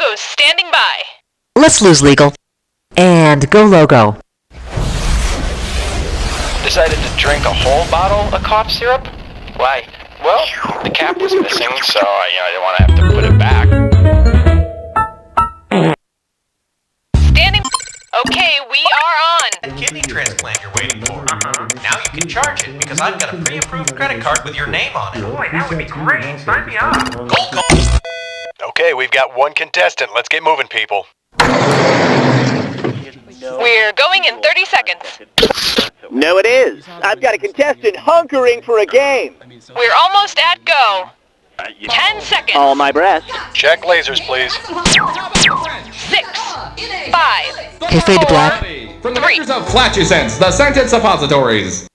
Logos standing by. Let's lose legal. And go logo. Decided to drink a whole bottle of cough syrup? Why? Well, the cap was missing, so I didn't want to have to put it back. Standing. Okay, we are on. Kidney transplant you're waiting for. Now you can charge it because I've got a pre-approved credit card with your name on it. Boy, that would be great. Sign me up. Go. Okay, we've got one contestant. Let's get moving, people. We're going in 30 seconds. No, it is. I've got a contestant hunkering for a game. We're almost at go. 10 seconds. All my breast. Check lasers, please. 6, 5, Okay, fade to black. From the makers of Flatulence, the scented suppositories.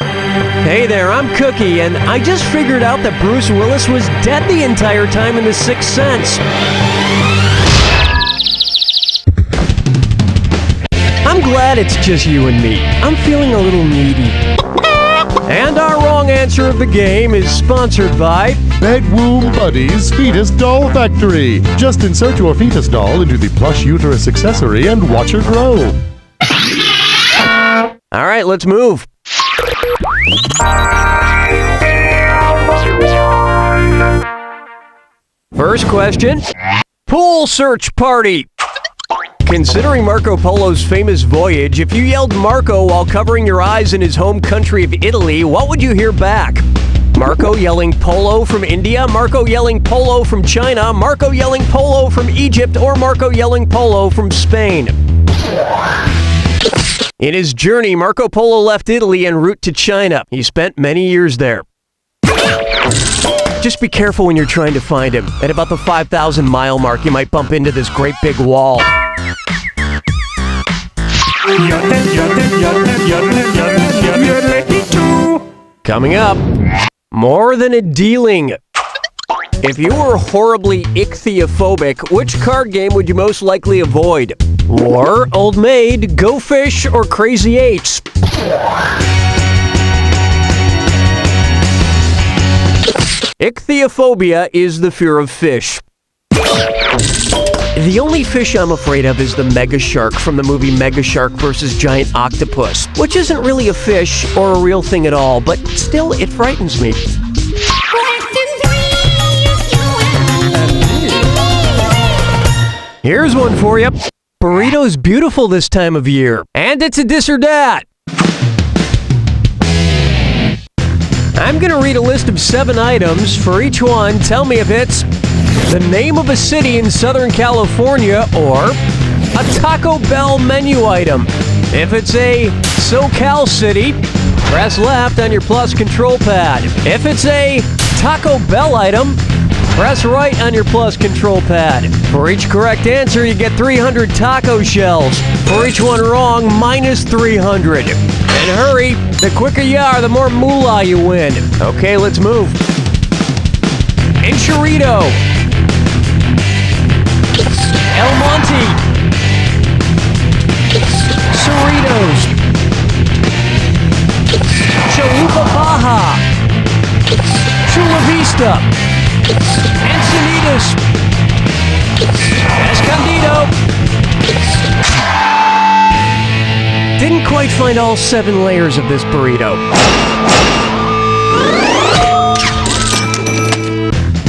Hey there, I'm Cookie, and I just figured out that Bruce Willis was dead the entire time in The Sixth Sense. I'm glad it's just you and me. I'm feeling a little needy. And our wrong answer of the game is sponsored by Bedwomb Buddies Fetus Doll Factory. Just insert your fetus doll into the plush uterus accessory and watch her grow. All right, let's move. First question. Pool search party. Considering Marco Polo's famous voyage, if you yelled Marco while covering your eyes in his home country of Italy, what would you hear back? Marco yelling Polo from India, Marco yelling Polo from China, Marco yelling Polo from Egypt, or Marco yelling Polo from Spain? In his journey, Marco Polo left Italy en route to China. He spent many years there. Just be careful when you're trying to find him. At about the 5,000 mile mark, you might bump into this great big wall. Coming up, more than a dealing. If you were horribly ichthyophobic, which card game would you most likely avoid? War, Old Maid, Go Fish, or Crazy Eights? Ichthyophobia is the fear of fish. The only fish I'm afraid of is the mega shark from the movie Mega Shark vs. Giant Octopus, which isn't really a fish or a real thing at all, but still it frightens me. Here's one for you. Burrito's beautiful this time of year, and it's a this or that. I'm gonna read a list of 7 items. For each one, tell me if it's the name of a city in Southern California or a Taco Bell menu item. If it's a SoCal city, press left on your plus control pad. If it's a Taco Bell item, press right on your plus control pad. For each correct answer, you get 300 taco shells. For each one wrong, minus 300. And hurry, the quicker you are, the more moolah you win. Okay, let's move. Enchilito. El Monte. Cerritos. Chalupa Baja. Chula Vista. Encinitas. Escondido. Didn't quite find all 7 layers of this burrito.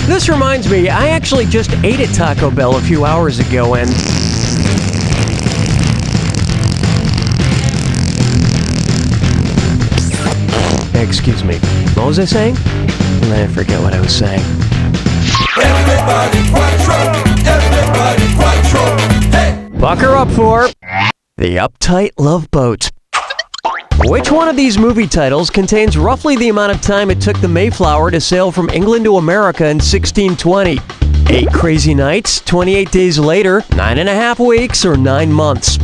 This reminds me, I actually just ate at Taco Bell a few hours ago and... Excuse me, what was I saying? I forget what I was saying. Everybody quattro, hey! Bucker up for The Uptight Love Boat. Which one of these movie titles contains roughly the amount of time it took the Mayflower to sail from England to America in 1620? 8 Crazy Nights, 28 Days Later, 9.5 weeks, or 9 months?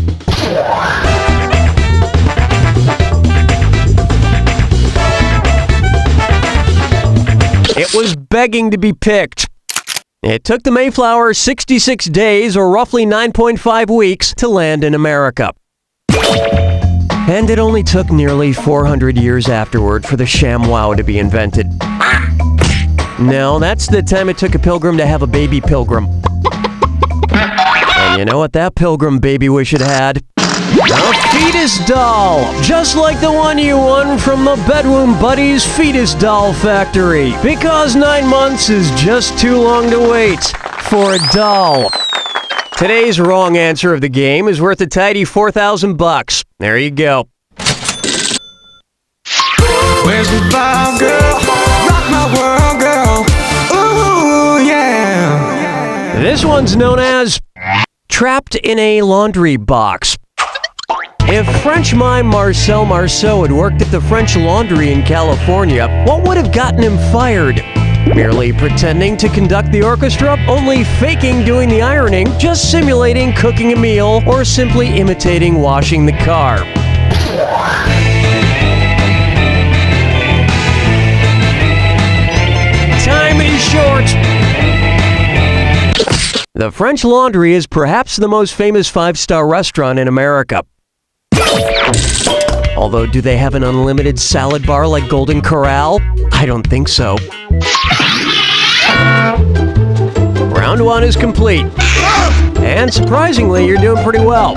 It was begging to be picked. It took the Mayflower 66 days, or roughly 9.5 weeks, to land in America. And it only took nearly 400 years afterward for the ShamWow to be invented. No, that's the time it took a pilgrim to have a baby pilgrim. And you know what that pilgrim baby wish it had? A fetus doll! Just like the one you won from the Bedroom Buddies Fetus Doll Factory. Because 9 months is just too long to wait for a doll. Today's wrong answer of the game is worth a tidy $4,000. There you go. Where's the vibe, girl? Rock my world, girl. Ooh, yeah. This one's known as Trapped in a Laundry Box. If French mime Marcel Marceau had worked at the French Laundry in California, what would have gotten him fired? Merely pretending to conduct the orchestra, only faking doing the ironing, just simulating cooking a meal, or simply imitating washing the car. Time is short. The French Laundry is perhaps the most famous five-star restaurant in America. Although, do they have an unlimited salad bar like Golden Corral? I don't think so. Round 1 is complete. And surprisingly, you're doing pretty well.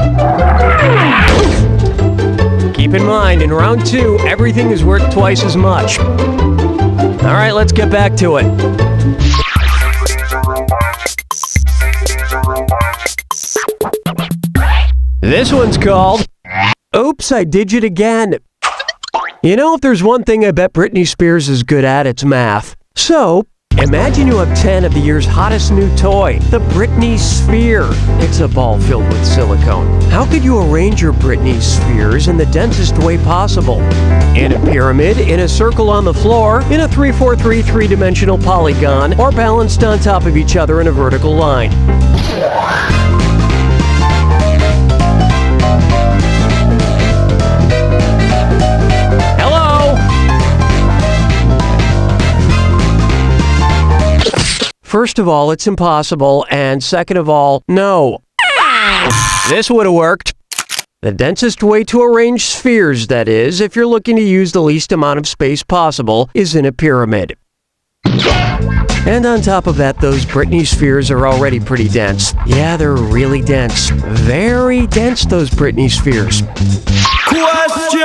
Keep in mind, in round 2, everything is worth twice as much. All right, let's get back to it. This one's called Oops, I Did It Again. You know, if there's one thing I bet Britney Spears is good at, it's math. So, imagine you have 10 of the year's hottest new toy, the Britney Sphere. It's a ball filled with silicone. How could you arrange your Britney spheres in the densest way possible? In a pyramid, in a circle on the floor, in a 3-4-3 three-dimensional polygon, or balanced on top of each other in a vertical line. First of all, it's impossible, and second of all, no. This would have worked. The densest way to arrange spheres, that is, if you're looking to use the least amount of space possible, is in a pyramid. And on top of that, those Britney spheres are already pretty dense. Yeah, they're really dense. Very dense, those Britney spheres. Question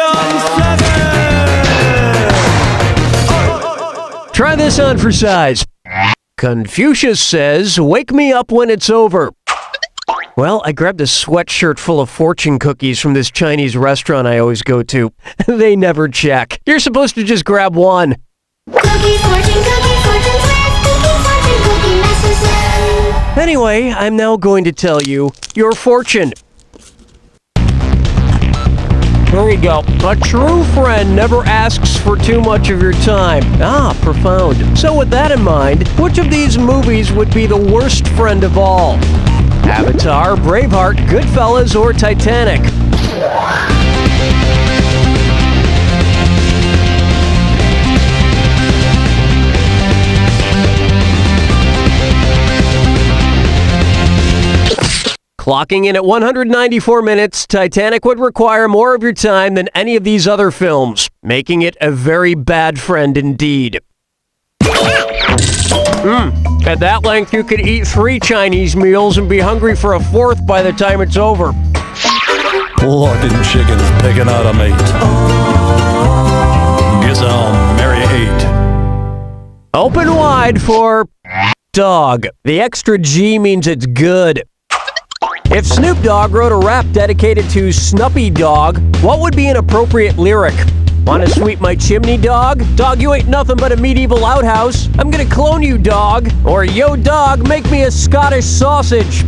7. Try this on for size. Confucius says, "Wake me up when it's over." Well, I grabbed a sweatshirt full of fortune cookies from this Chinese restaurant I always go to. They never check. You're supposed to just grab one. Anyway, I'm now going to tell you your fortune. Here we go. A true friend never asks for too much of your time. Ah, profound. So with that in mind, which of these movies would be the worst friend of all? Avatar, Braveheart, Goodfellas, or Titanic? Clocking in at 194 minutes, Titanic would require more of your time than any of these other films, making it a very bad friend indeed. At that length, you could eat 3 Chinese meals and be hungry for a 4th by the time it's over. Looking chickens picking out a mate. Guess I'll marry 8. Open wide for dog. The extra G means it's good. If Snoop Dogg wrote a rap dedicated to Snuppy Dog, what would be an appropriate lyric? Wanna sweep my chimney, dog? Dog, you ain't nothing but a medieval outhouse. I'm gonna clone you, dog. Or, yo, dog, make me a Scottish sausage.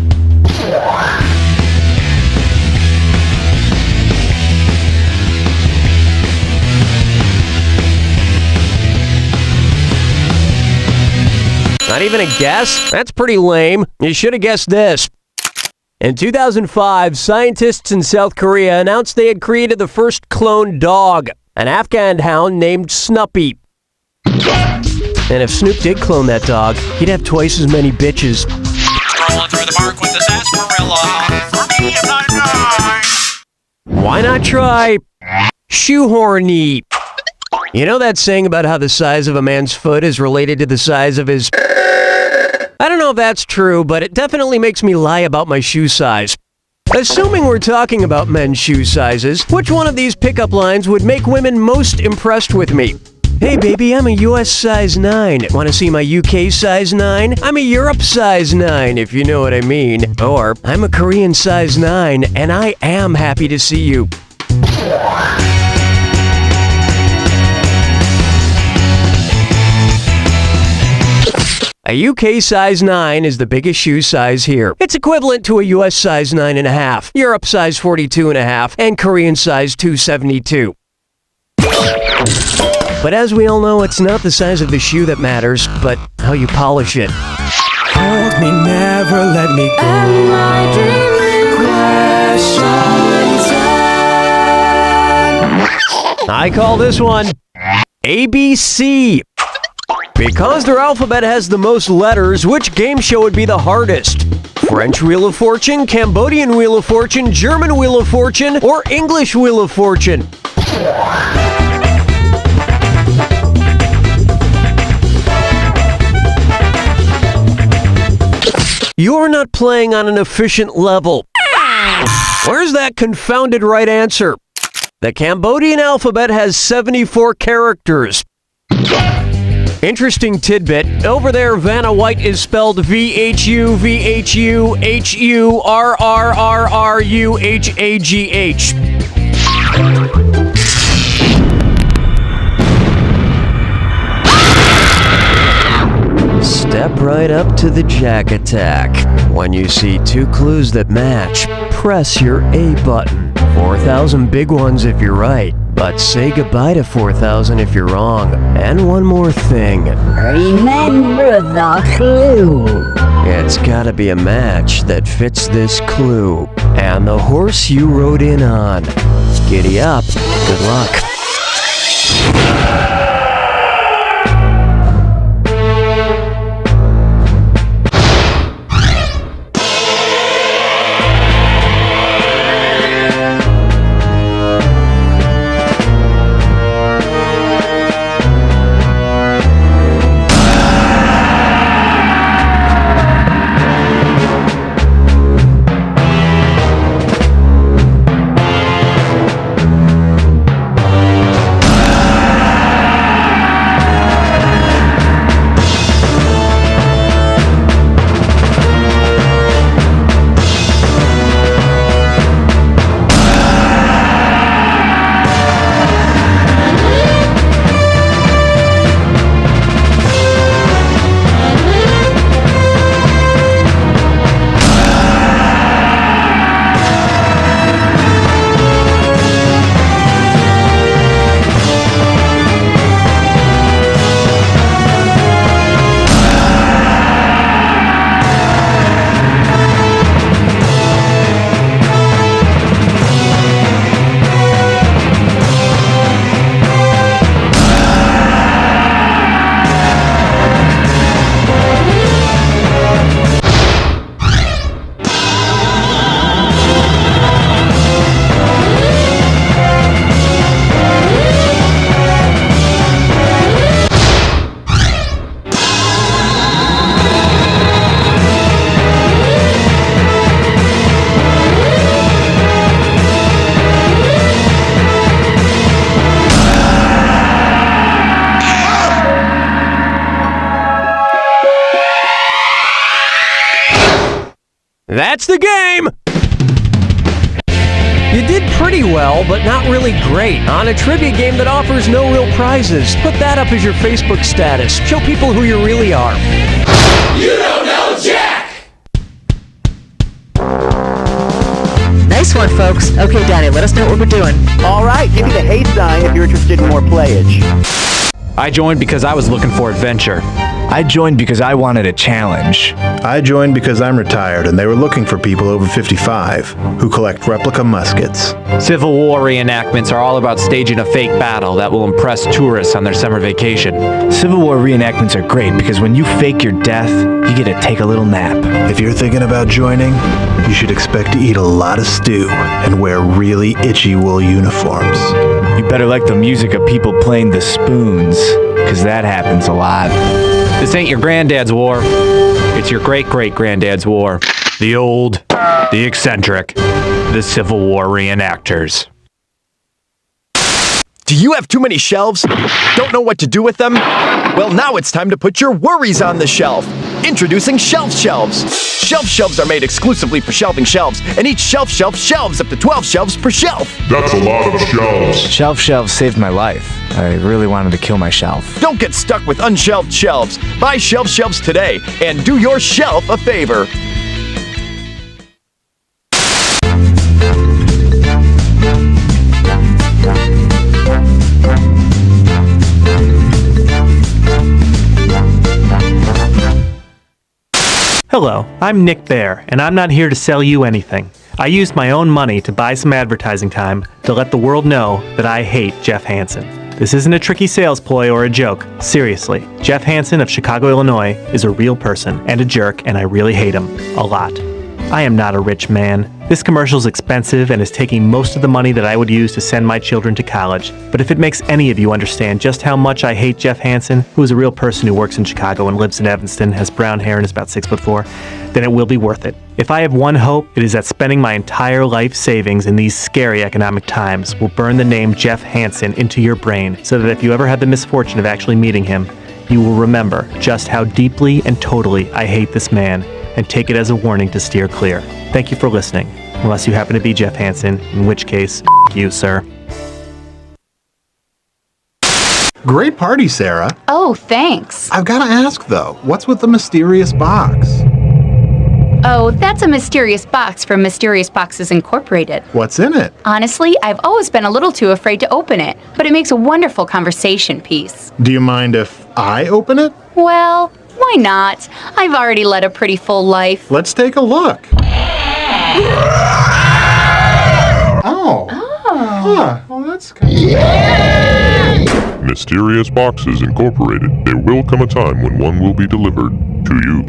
Not even a guess? That's pretty lame. You should have guessed this. In 2005, scientists in South Korea announced they had created the first cloned dog, an Afghan hound named Snuppy. And if Snoop did clone that dog, he'd have twice as many bitches. Rolling through the park with the sarsaparilla. For me, I'm not nine. Why not try shoehorny? You know that saying about how the size of a man's foot is related to the size of his... I don't know if that's true, but it definitely makes me lie about my shoe size. Assuming we're talking about men's shoe sizes, which one of these pickup lines would make women most impressed with me? Hey baby, I'm a US size 9. Want to see my UK size 9? I'm a Europe size 9, if you know what I mean. Or, I'm a Korean size 9, and I am happy to see you. A UK size 9 is the biggest shoe size here. It's equivalent to a US size 9.5, Europe size 42.5, and Korean size 272. But as we all know, it's not the size of the shoe that matters, but how you polish it. Hold me, never let me go. I call this one ABC. Because their alphabet has the most letters, which game show would be the hardest? French Wheel of Fortune, Cambodian Wheel of Fortune, German Wheel of Fortune, or English Wheel of Fortune? You're not playing on an efficient level. Where's that confounded right answer? The Cambodian alphabet has 74 characters. Interesting tidbit. Over there, Vanna White is spelled VHU, VHU, HU, RRRRUHAGH. Step right up to the jack attack. When you see two clues that match, press your A button. 4,000 big ones if you're right, but say goodbye to 4,000 if you're wrong. And one more thing. Remember the clue. It's gotta be a match that fits this clue. And the horse you rode in on. Giddy up. Good luck. That's the game! You did pretty well, but not really great, on a trivia game that offers no real prizes. Put that up as your Facebook status. Show people who you really are. You don't know Jack! Nice one, folks. Okay, Danny, let us know what we're doing. All right, give me the hey sign if you're interested in more playage. I joined because I was looking for adventure. I joined because I wanted a challenge. I joined because I'm retired and they were looking for people over 55 who collect replica muskets. Civil War reenactments are all about staging a fake battle that will impress tourists on their summer vacation. Civil War reenactments are great because when you fake your death, you get to take a little nap. If you're thinking about joining, you should expect to eat a lot of stew and wear really itchy wool uniforms. You You better like the music of people playing the spoons, because that happens a lot. This ain't your granddad's war. It's your great-great-granddad's war. The old, the eccentric, the Civil War reenactors. Do you have too many shelves? Don't know what to do with them? Well, now it's time to put your worries on the shelf. Introducing Shelf Shelves. Shelf Shelves are made exclusively for shelving shelves, and each shelves up to 12 shelves per shelf. That's a lot of shelves. Shelf Shelves saved my life. I really wanted to kill my shelf. Don't get stuck with unshelved shelves. Buy Shelf Shelves today and do your shelf a favor. Hello, I'm Nick Bear, and I'm not here to sell you anything. I used my own money to buy some advertising time to let the world know that I hate Jeff Hansen. This isn't a tricky sales ploy or a joke. Seriously, Jeff Hansen of Chicago, Illinois is a real person and a jerk, and I really hate him. A lot. I am not a rich man. This commercial's expensive and is taking most of the money that I would use to send my children to college. But if it makes any of you understand just how much I hate Jeff Hansen, who is a real person who works in Chicago and lives in Evanston, has brown hair and is about 6'4", then it will be worth it. If I have one hope, it is that spending my entire life savings in these scary economic times will burn the name Jeff Hansen into your brain, so that if you ever had the misfortune of actually meeting him, you will remember just how deeply and totally I hate this man, and take it as a warning to steer clear. Thank you for listening, unless you happen to be Jeff Hansen, in which case, you, sir. Great party, Sarah. Oh, thanks. I've got to ask, though, what's with the mysterious box? Oh, that's a mysterious box from Mysterious Boxes Incorporated. What's in it? Honestly, I've always been a little too afraid to open it, but it makes a wonderful conversation piece. Do you mind if I open it? Well, why not? I've already led a pretty full life. Let's take a look. Oh. Huh. Well, that's kind of... Mysterious Boxes Incorporated. There will come a time when one will be delivered to you.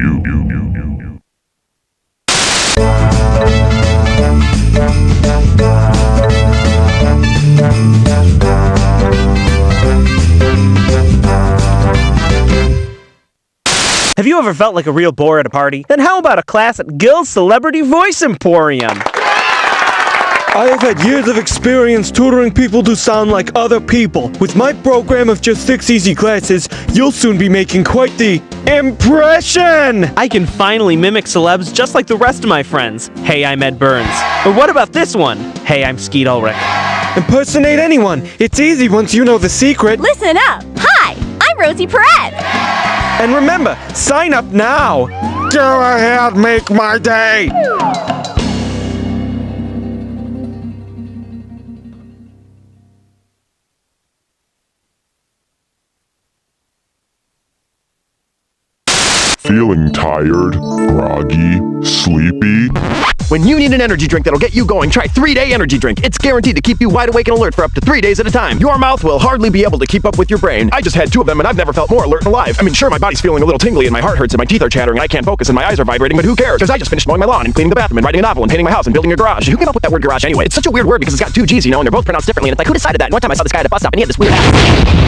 Have you ever felt like a real bore at a party? Then how about a class at Gil's Celebrity Voice Emporium? I have had years of experience tutoring people to sound like other people. With my program of just 6 easy classes, you'll soon be making quite the impression! I can finally mimic celebs just like the rest of my friends. Hey, I'm Ed Burns. Or what about this one? Hey, I'm Skeet Ulrich. Impersonate anyone. It's easy once you know the secret. Listen up. Hi, I'm Rosie Perez. And remember, sign up now. Go ahead, make my day. Feeling tired, groggy, sleepy? When you need an energy drink that'll get you going, try 3-Day Energy Drink. It's guaranteed to keep you wide awake and alert for up to 3 days at a time. Your mouth will hardly be able to keep up with your brain. I just had 2 of them and I've never felt more alert and alive. I mean, sure, my body's feeling a little tingly and my heart hurts and my teeth are chattering and I can't focus and my eyes are vibrating, but who cares? Because I just finished mowing my lawn and cleaning the bathroom and writing a novel and painting my house and building a garage. Who came up with that word garage anyway? It's such a weird word because it's got 2 G's, you know, and they're both pronounced differently. And it's like, who decided that? And one time I saw this guy at a bus stop and he had this weird hat.